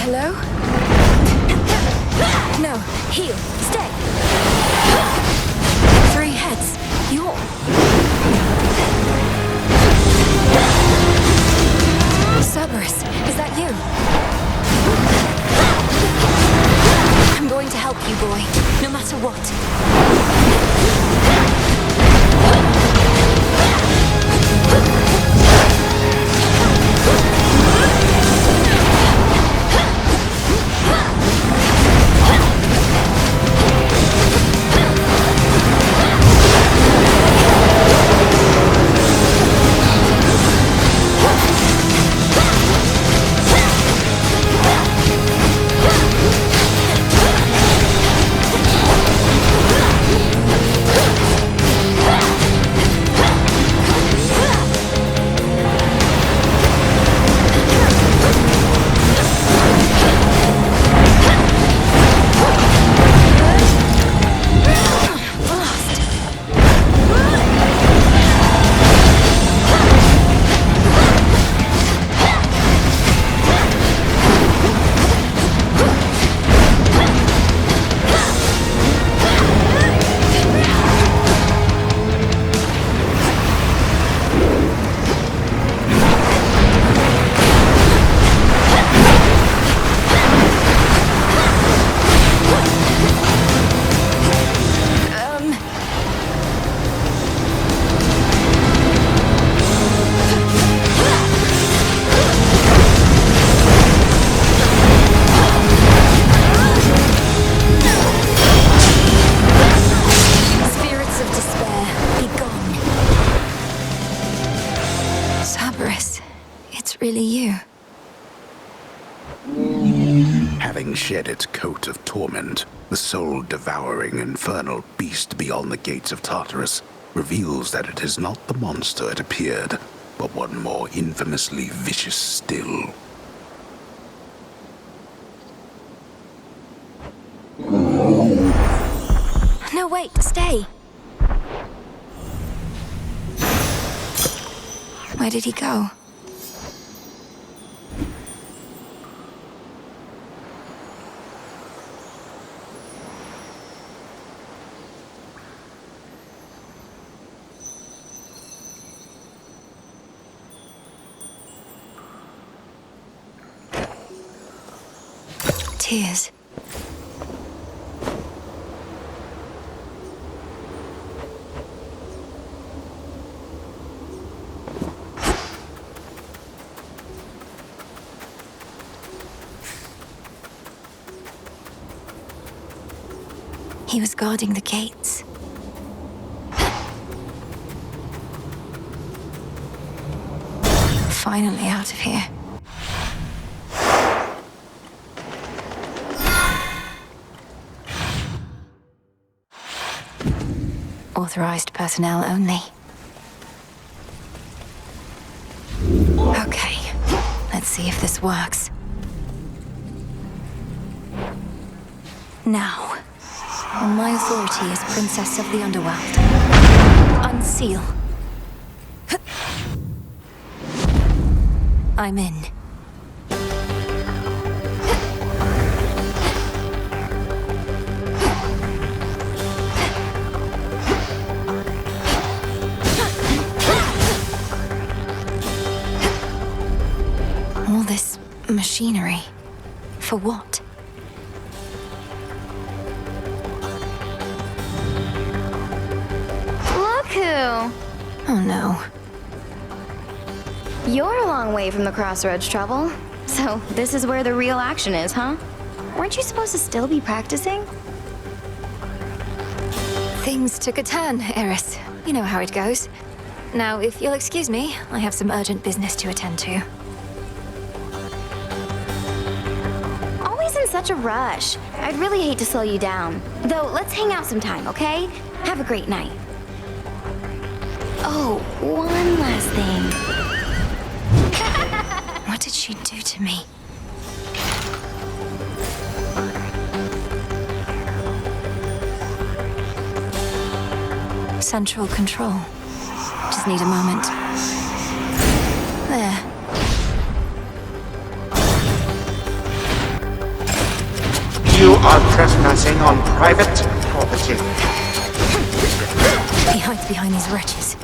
Hello? No, heal, stay. 3 heads, you're... Cerberus, is that you? I'm going to help you, boy, no matter what. Really you. Having shed its coat of torment, the soul-devouring infernal beast beyond the gates of Tartarus reveals that it is not the monster it appeared, but one more infamously vicious still. No, wait, stay. Where did he go? Tears. He was guarding the gates. Finally out of here. Authorized personnel only. Okay, let's see if this works. Now, on my authority as Princess of the Underworld, unseal. I'm in. All this machinery. For what? Look who! Oh no. You're a long way from the Crossroads trouble. So this is where the real action is, huh? Weren't you supposed to still be practicing? Things took a turn, Eris. You know how it goes. Now, if you'll excuse me, I have some urgent business to attend to. Always in such a rush. I'd really hate to slow you down. Though, let's hang out sometime, okay? Have a great night. Oh, one last thing. What did she do to me? Central control. Just need a moment. There. are trespassing on private property. He hides behind these wretches.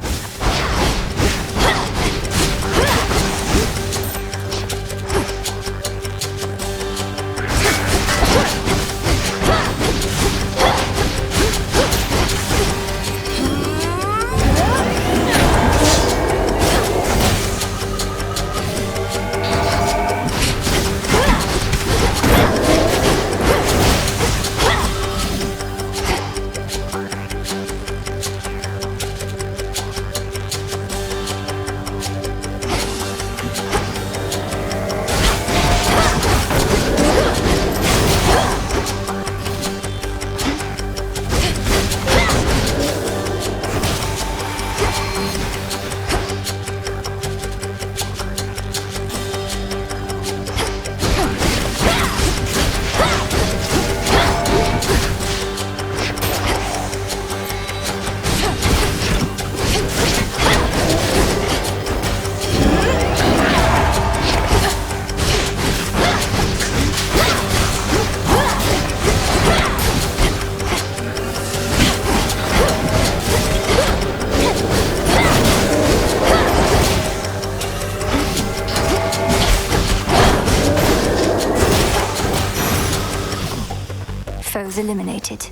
Foes eliminated.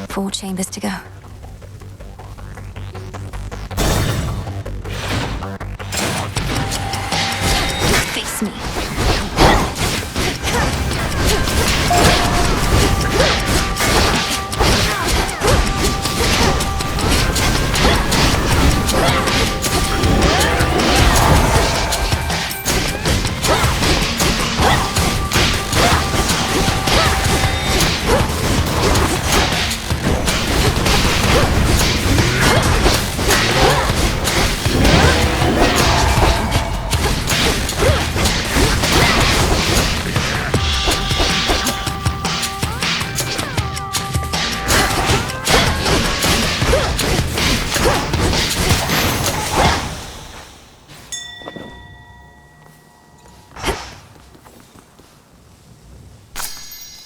Four chambers to go. Face me.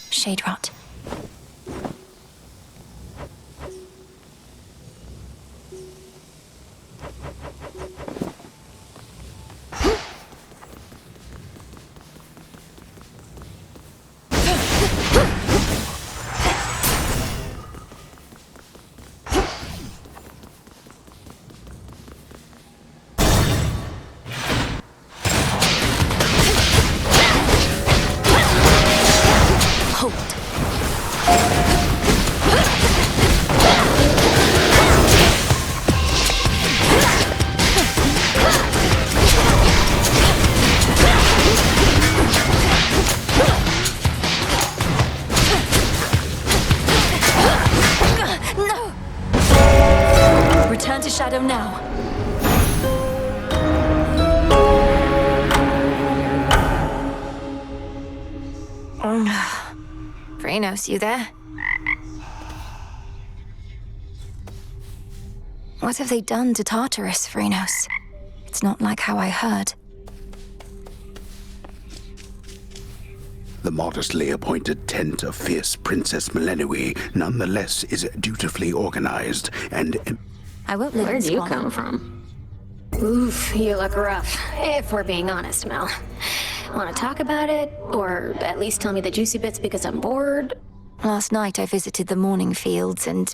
Shade rot. Return to Shadow now. Phrynos, you there? What have they done to Tartarus, Phrynos? It's not like how I heard. The modestly appointed tent of fierce Princess Melenui nonetheless is dutifully organized and... I won't live Where'd in you squalor. come from? Oof, you look rough. If we're being honest, Mel. Want to talk about it? Or at least tell me the juicy bits because I'm bored? Last night I visited the mourning fields and,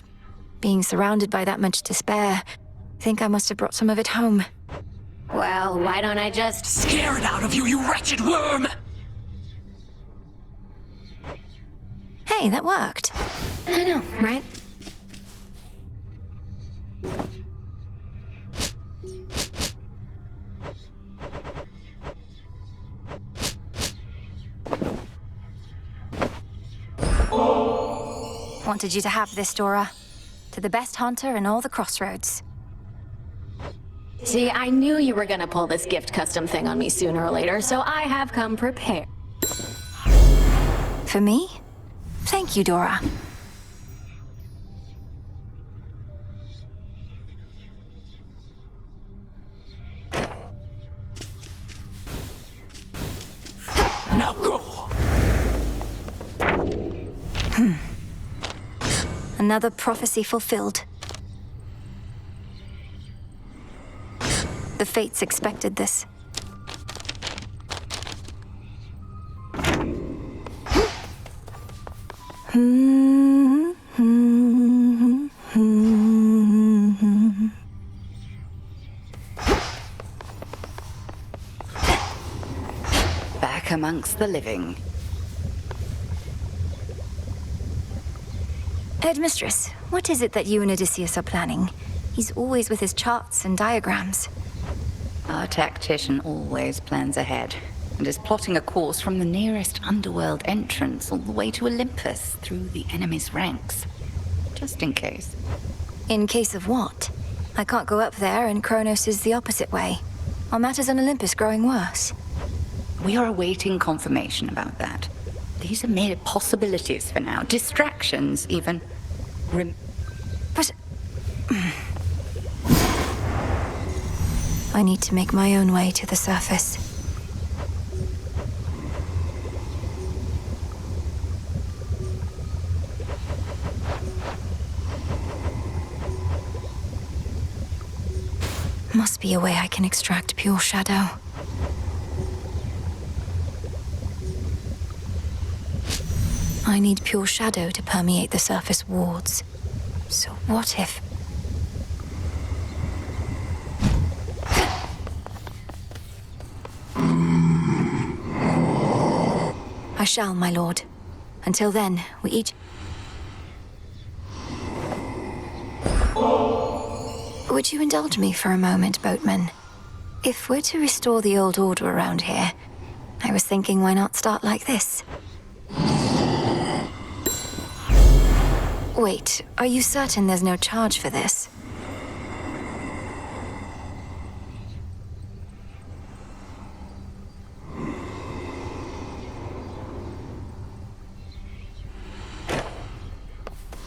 being surrounded by that much despair, I think I must have brought some of it home. Well, why don't I just... Scare it out of you, you wretched worm! Hey, that worked. I know, right? Wanted you to have this, Dora. To the best hunter in all the crossroads. See, I knew you were gonna pull this gift custom thing on me sooner or later, so I have come prepared. For me? Thank you, Dora. Now go. Another prophecy fulfilled. The fates expected this. Back amongst the living. Headmistress, what is it that you and Odysseus are planning? He's always with his charts and diagrams. Our tactician always plans ahead, and is plotting a course from the nearest underworld entrance all the way to Olympus through the enemy's ranks. Just in case. In case of what? I can't go up there, and Kronos is the opposite way. Are matters on Olympus growing worse? We are awaiting confirmation about that. These are mere possibilities for now. Distractions, even. But... I need to make my own way to the surface. Must be a way I can extract pure shadow. I need pure shadow to permeate the surface wards. So what if... I shall, my lord. Until then, we each... Would you indulge me for a moment, boatman? If we're to restore the old order around here, I was thinking why not start like this? Wait, are you certain there's no charge for this?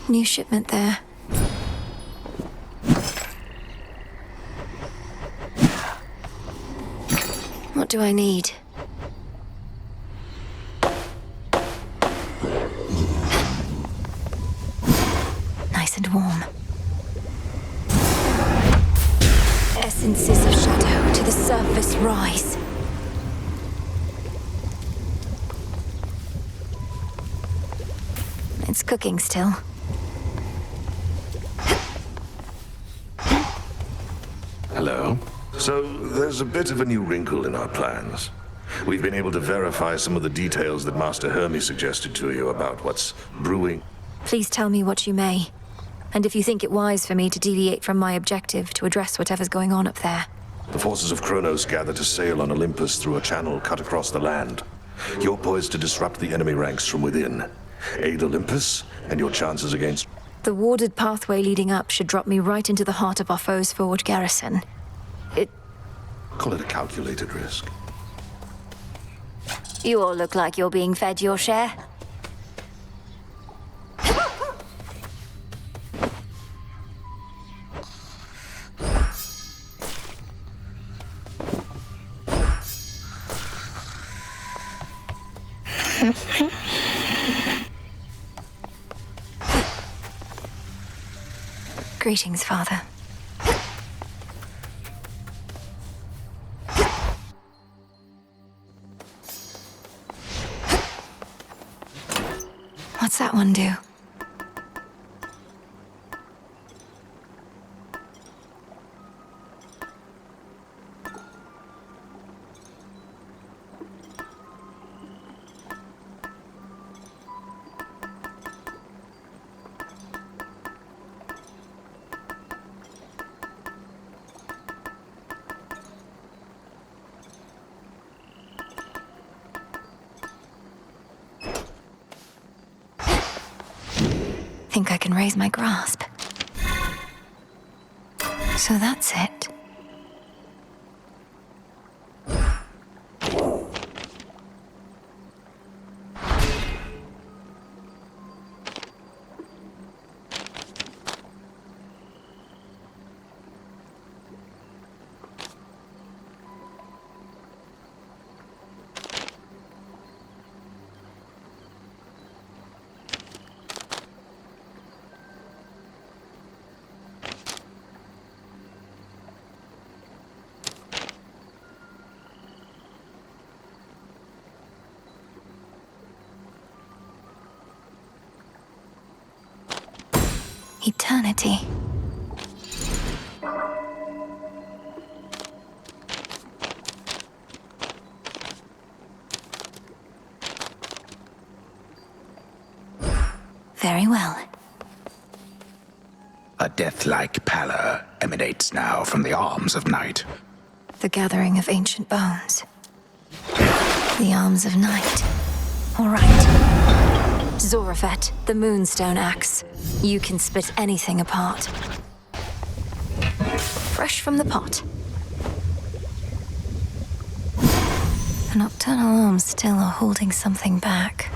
New shipment there. What do I need? Nice and warm. Essences of shadow to the surface rise. It's cooking still. Hello. So, there's a bit of a new wrinkle in our plans. We've been able to verify some of the details that Master Hermes suggested to you about what's brewing. Please tell me what you may. And if you think it wise for me to deviate from my objective to address whatever's going on up there. The forces of Kronos gather to sail on Olympus through a channel cut across the land. You're poised to disrupt the enemy ranks from within. Aid Olympus, and your chances against... The warded pathway leading up should drop me right into the heart of our foe's forward garrison. Call it a calculated risk. You all look like you're being fed your share. Greetings, Father. What's that one do? Think I can raise my grasp. So that's it. Eternity. Very well. A death-like pallor emanates now from the arms of night. The gathering of ancient bones. The arms of night. All right. Zorafet, the Moonstone Axe. You can split anything apart. Fresh from the pot. The nocturnal arms still are holding something back.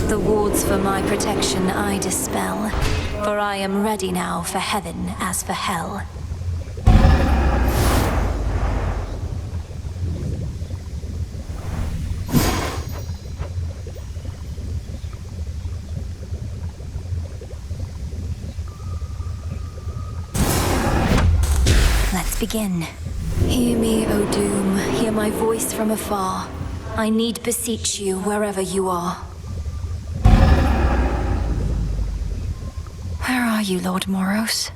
The wards for my protection I dispel, for I am ready now for heaven as for hell. Let's begin. Hear me, O Doom, hear my voice from afar. I need beseech you wherever you are. Where are you, Lord Moros?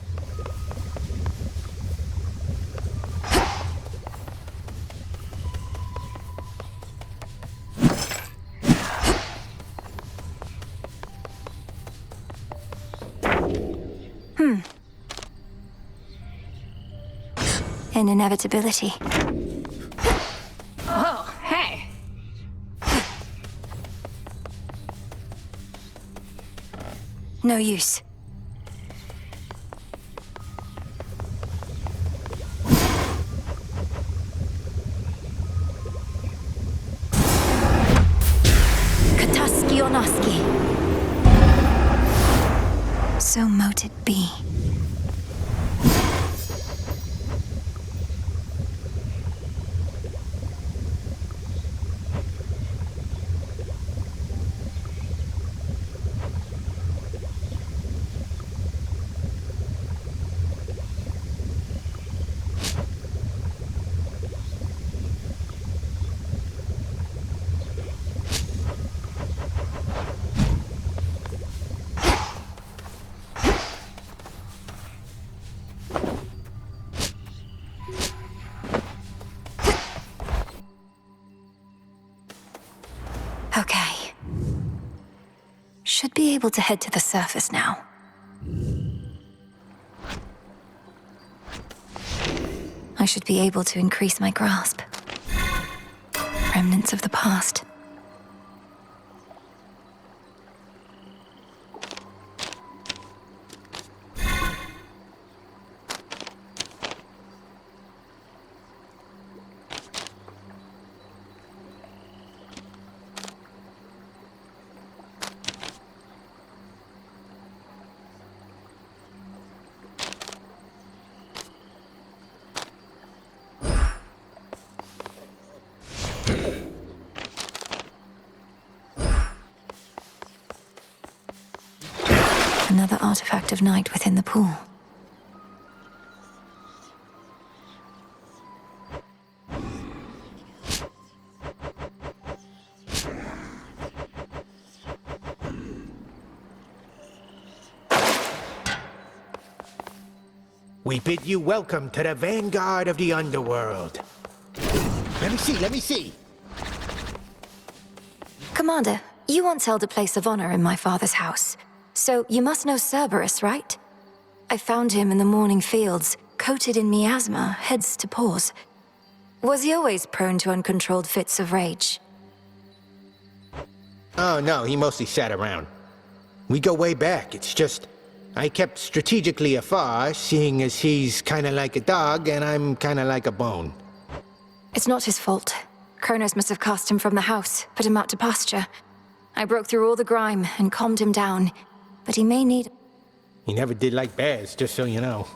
An inevitability. Oh, hey. No use. Kataski Onaski. So mote it be. Okay. Should be able to head to the surface now. I should be able to increase my grasp. Remnants of the past. Another artifact of night within the pool. We bid you welcome to the vanguard of the underworld. Let me see. Commander, you once held a place of honor in my father's house. So you must know Cerberus, right? I found him in the morning fields, coated in miasma, heads to paws. Was he always prone to uncontrolled fits of rage? Oh no, he mostly sat around. We go way back, it's just... I kept strategically afar, seeing as he's kinda like a dog and I'm kinda like a bone. It's not his fault. Kronos must have cast him from the house, put him out to pasture. I broke through all the grime and calmed him down, but he may need... He never did like bears, just so you know.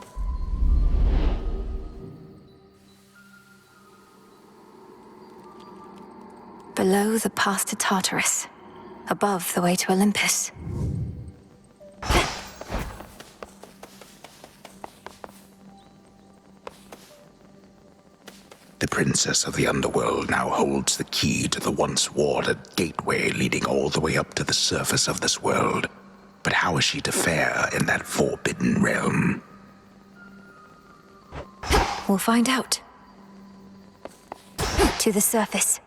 Below the path to Tartarus. Above the way to Olympus. The princess of the underworld now holds the key to the once warded gateway leading all the way up to the surface of this world. But how is she to fare in that forbidden realm? We'll find out. To the surface.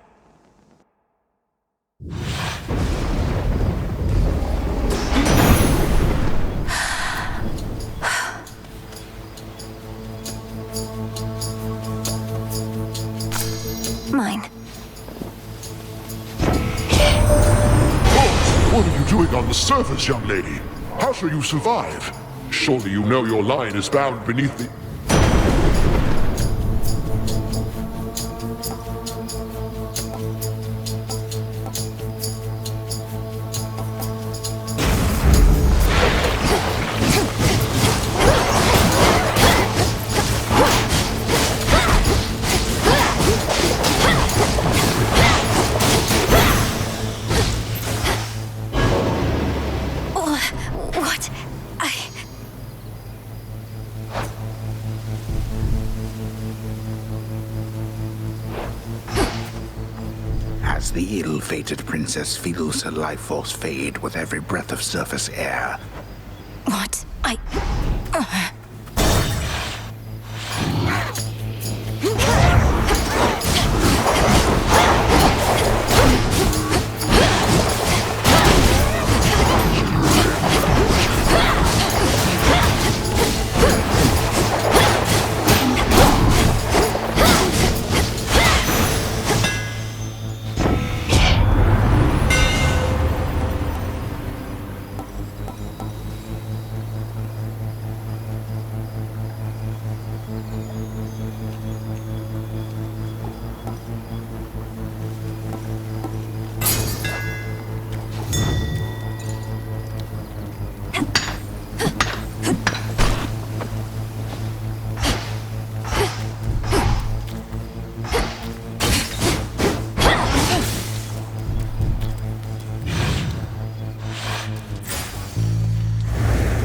Mine. What are you doing on the surface, young lady? How shall you survive? Surely you know your line is bound beneath the... What? As the ill-fated princess feels her life force fade with every breath of surface air. What?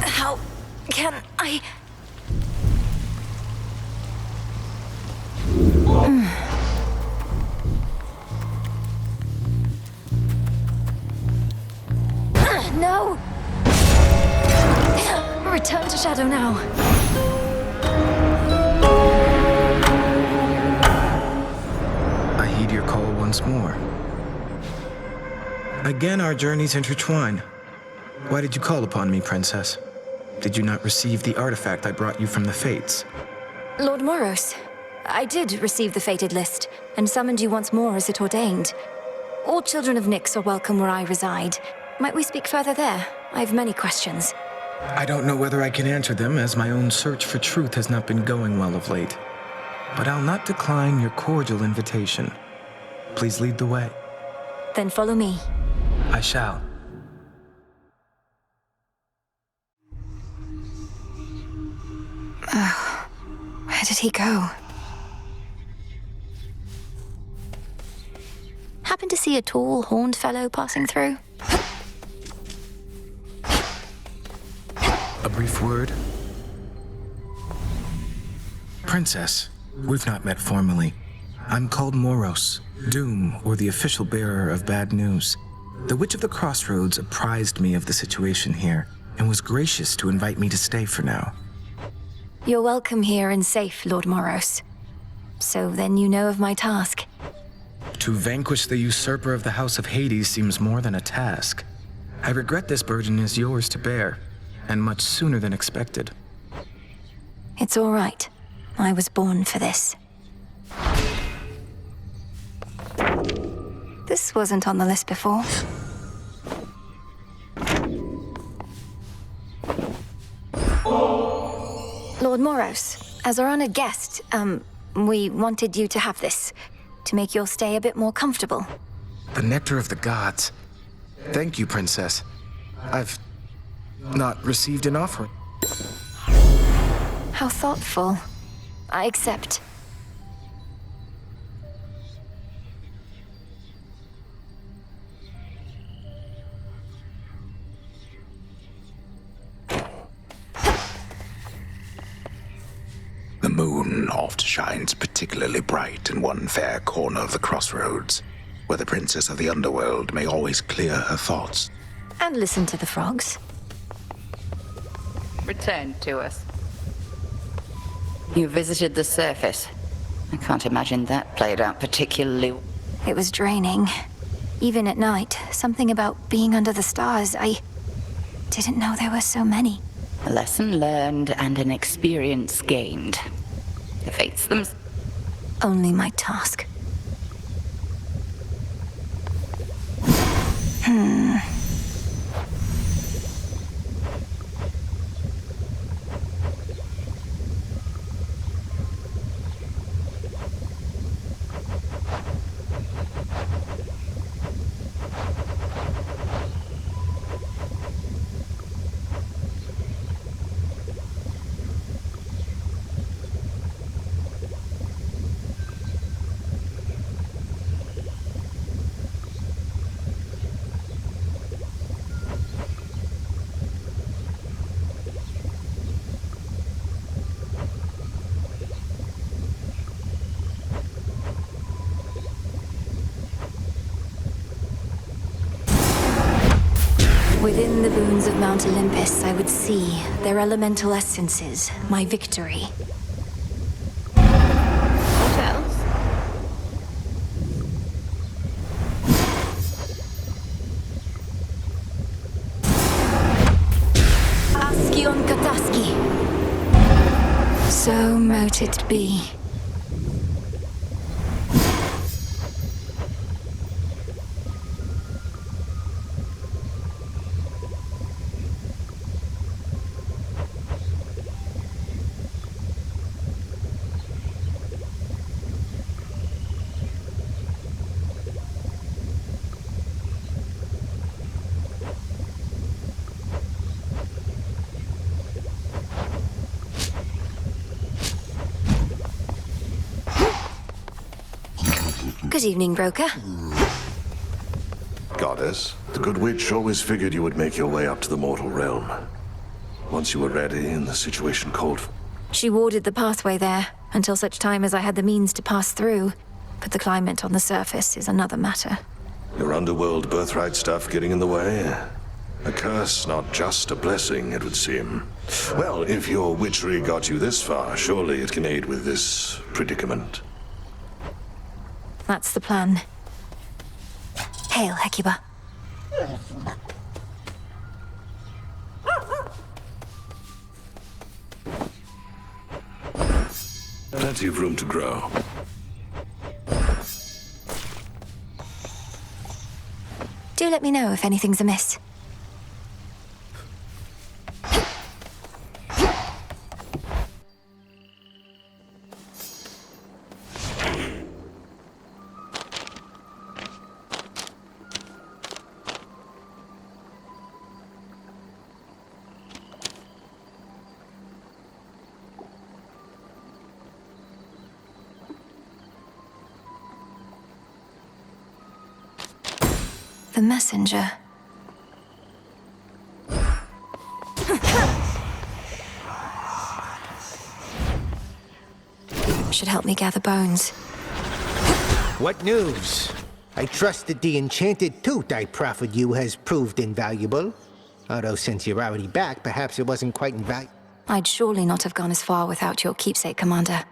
How can I... No! Return to Shadow now. I heed your call once more. Again, our journeys intertwine. Why did you call upon me, Princess? Did you not receive the artifact I brought you from the Fates? Lord Moros, I did receive the fated list, and summoned you once more as it ordained. All children of Nyx are welcome where I reside. Might we speak further there? I have many questions. I don't know whether I can answer them, as my own search for truth has not been going well of late. But I'll not decline your cordial invitation. Please lead the way. Then follow me. I shall. Oh, where did he go? Happen to see a tall, horned fellow passing through? A brief word? Princess, we've not met formally. I'm called Moros, Doom, or the official bearer of bad news. The Witch of the Crossroads apprised me of the situation here, and was gracious to invite me to stay for now. You're welcome here and safe, Lord Moros. So then you know of my task. To vanquish the usurper of the House of Hades seems more than a task. I regret this burden is yours to bear, and much sooner than expected. It's all right. I was born for this. This wasn't on the list before. Lord Moros, as our honored guest, we wanted you to have this, to make your stay a bit more comfortable. The nectar of the gods. Thank you, Princess. I've not received an offering. How thoughtful. I accept. The moon oft shines particularly bright in one fair corner of the crossroads, where the princess of the underworld may always clear her thoughts. And listen to the frogs. Return to us. You visited the surface. I can't imagine that played out particularly... It was draining. Even at night, something about being under the stars, I didn't know there were so many. A lesson learned and an experience gained. The fates them... Only my task. Within the boons of Mount Olympus, I would see their elemental essences, my victory. What else? Askion Kataski. So mote it be. Good evening, broker. Goddess, the good witch always figured you would make your way up to the mortal realm. Once you were ready and the situation called for... She warded the pathway there until such time as I had the means to pass through. But the climate on the surface is another matter. Your underworld birthright stuff getting in the way? A curse, not just a blessing, it would seem. Well, if your witchery got you this far, surely it can aid with this predicament. That's the plan. Hail, Hecuba. Plenty of room to grow. Do let me know if anything's amiss. The messenger. Should help me gather bones. What news? I trust that the enchanted tooth I proffered you has proved invaluable. Although since you're already back, perhaps it wasn't quite invaluable. I'd surely not have gone as far without your keepsake, Commander.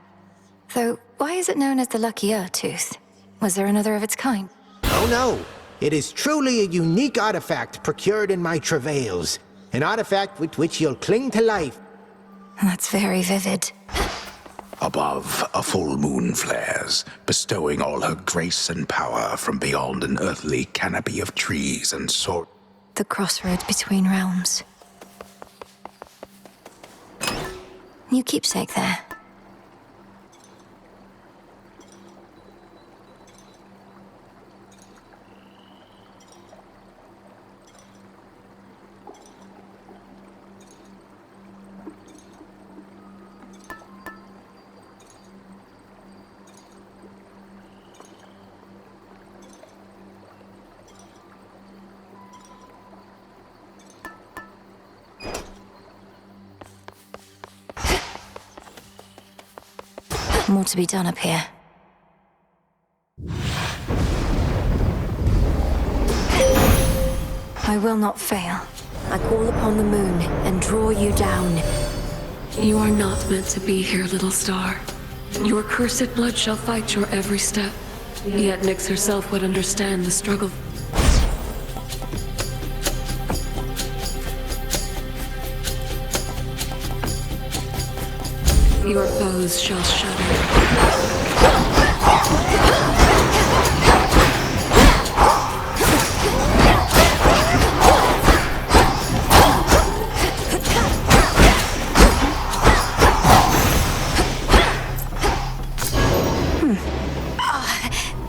Though, why is it known as the Lucky Tooth? Was there another of its kind? Oh no! It is truly a unique artifact procured in my travails. An artifact with which you'll cling to life. That's very vivid. Above, a full moon flares, bestowing all her grace and power from beyond an earthly canopy of trees and sword. The crossroads between realms. New keepsake there. More to be done up here. I will not fail. I call upon the moon and draw you down. You are not meant to be here, little star. Your cursed blood shall fight your every step. Yet Nyx herself would understand the struggle. Your foes shall shudder.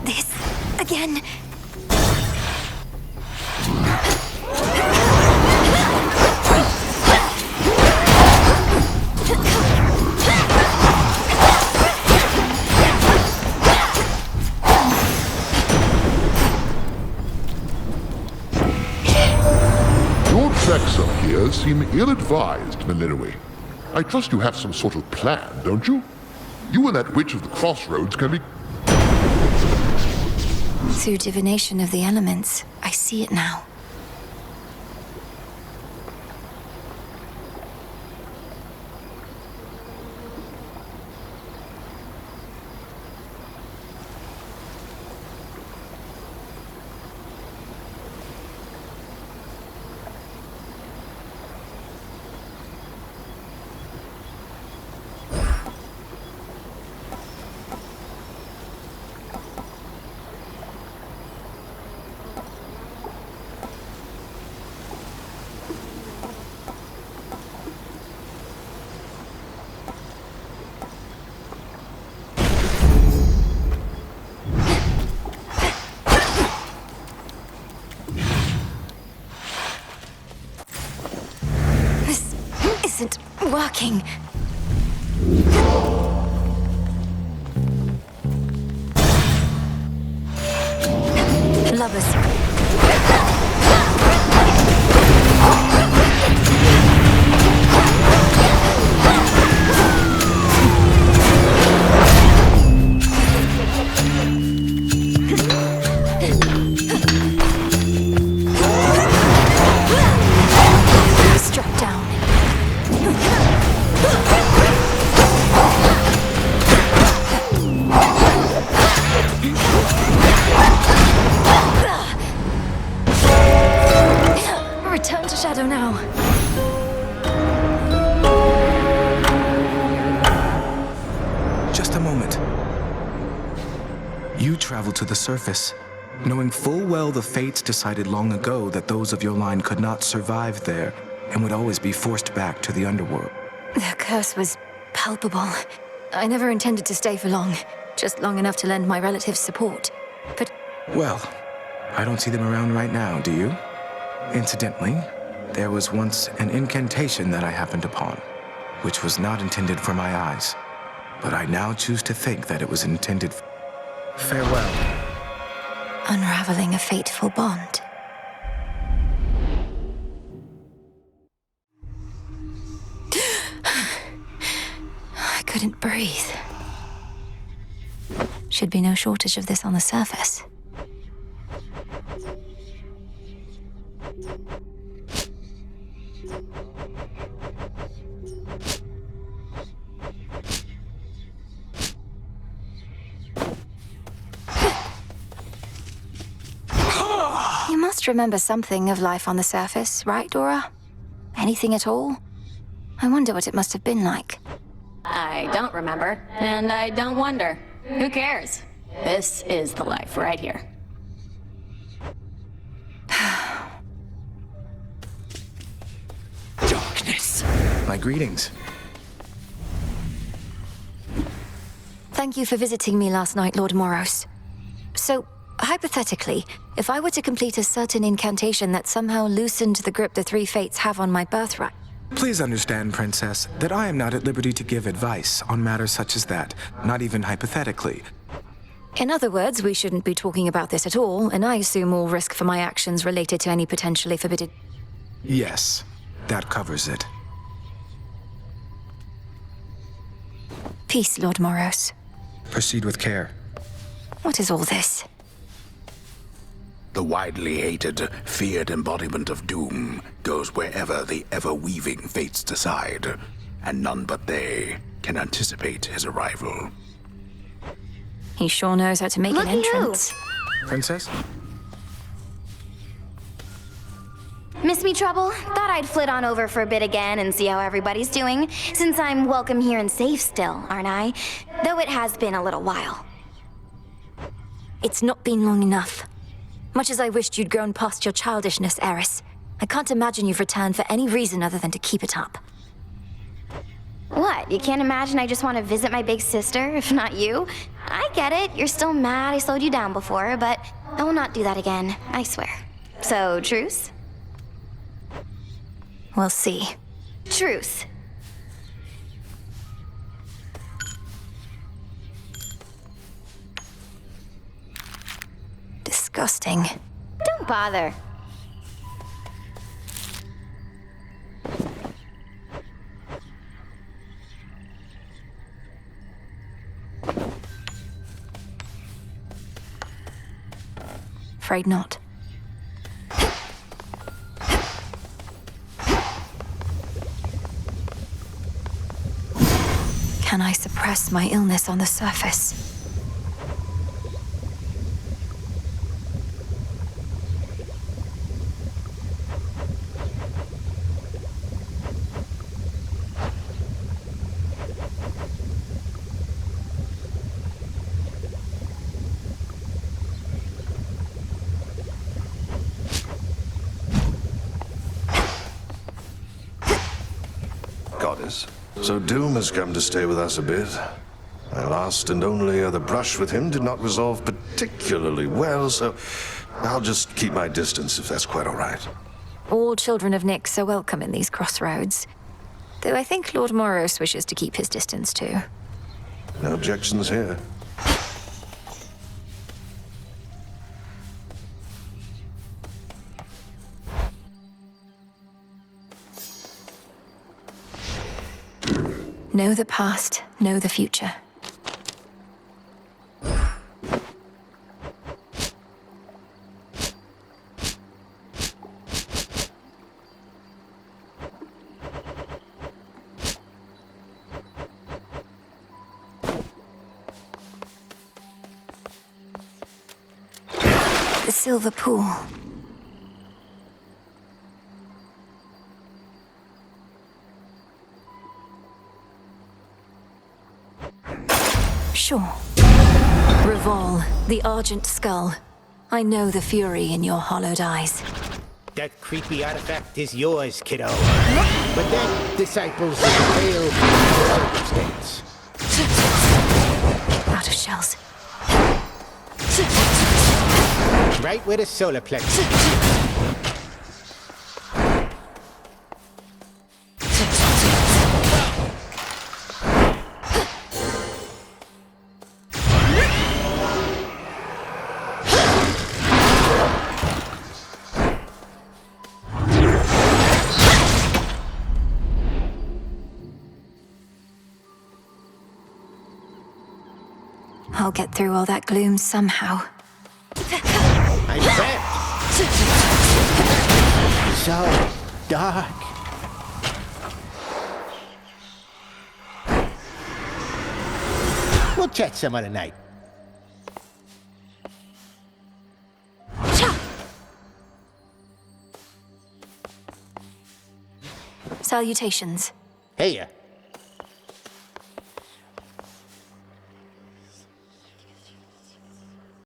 This again. Your treks up here seem ill-advised, Milinoi. I trust you have some sort of plan, don't you? You and that witch of the crossroads can be... Through divination of the elements, I see it now. Isn't working. Lovers. Struck down. Return to shadow now. Just a moment. You traveled to the surface, knowing full well the fates decided long ago that those of your line could not survive there and would always be forced back to the underworld. The curse was palpable. I never intended to stay for long, just long enough to lend my relatives support. But Well, I don't see them around right now, do you? Incidentally, there was once an incantation that I happened upon, which was not intended for my eyes. But I now choose to think that it was intended for... Farewell. unraveling a fateful bond. I couldn't breathe. Should be no shortage of this on the surface. You must remember something of life on the surface, right, Dora? Anything at all? I wonder what it must have been like. I don't remember, and I don't wonder. Who cares? This is the life right here. Darkness. My greetings. Thank you for visiting me last night, Lord Moros. So, hypothetically, if I were to complete a certain incantation that somehow loosened the grip the three fates have on my birthright... Please understand, Princess, that I am not at liberty to give advice on matters such as that, not even hypothetically. In other words, we shouldn't be talking about this at all, and I assume all risk for my actions related to any potentially forbidden... Yes, that covers it. Peace, Lord Moros. Proceed with care. What is all this? The widely hated, feared embodiment of doom goes wherever the ever-weaving fates decide, and none but they can anticipate his arrival. He sure knows how to make an entrance. Princess? Miss me trouble? Thought I'd flit on over for a bit again and see how everybody's doing, since I'm welcome here and safe still, aren't I? Though it has been a little while. It's not been long enough. Much as I wished you'd grown past your childishness, Eris, I can't imagine you've returned for any reason other than to keep it up. What, you can't imagine I just want to visit my big sister, if not you? I get it, you're still mad I slowed you down before, but I will not do that again, I swear. So, truce? We'll see. Truce. Disgusting. Don't bother. Afraid not. Can I suppress my illness on the surface? Goddess. So Doom has come to stay with us a bit. My last and only other brush with him did not resolve particularly well, so I'll just keep my distance if that's quite all right. All children of Nyx are welcome in these crossroads. Though I think Lord Moros wishes to keep his distance too. No objections here. Know the past, know the future. The silver pool. Sure. Revol, the Argent Skull. I know the fury in your hollowed eyes. That creepy artifact is yours, kiddo. But that, disciples, is a tale of circumstance. Out of shells. Right where the solar plexus. I'll get through all that gloom somehow. I'm trapped. So dark. We'll chat some other night. Salutations. Hey,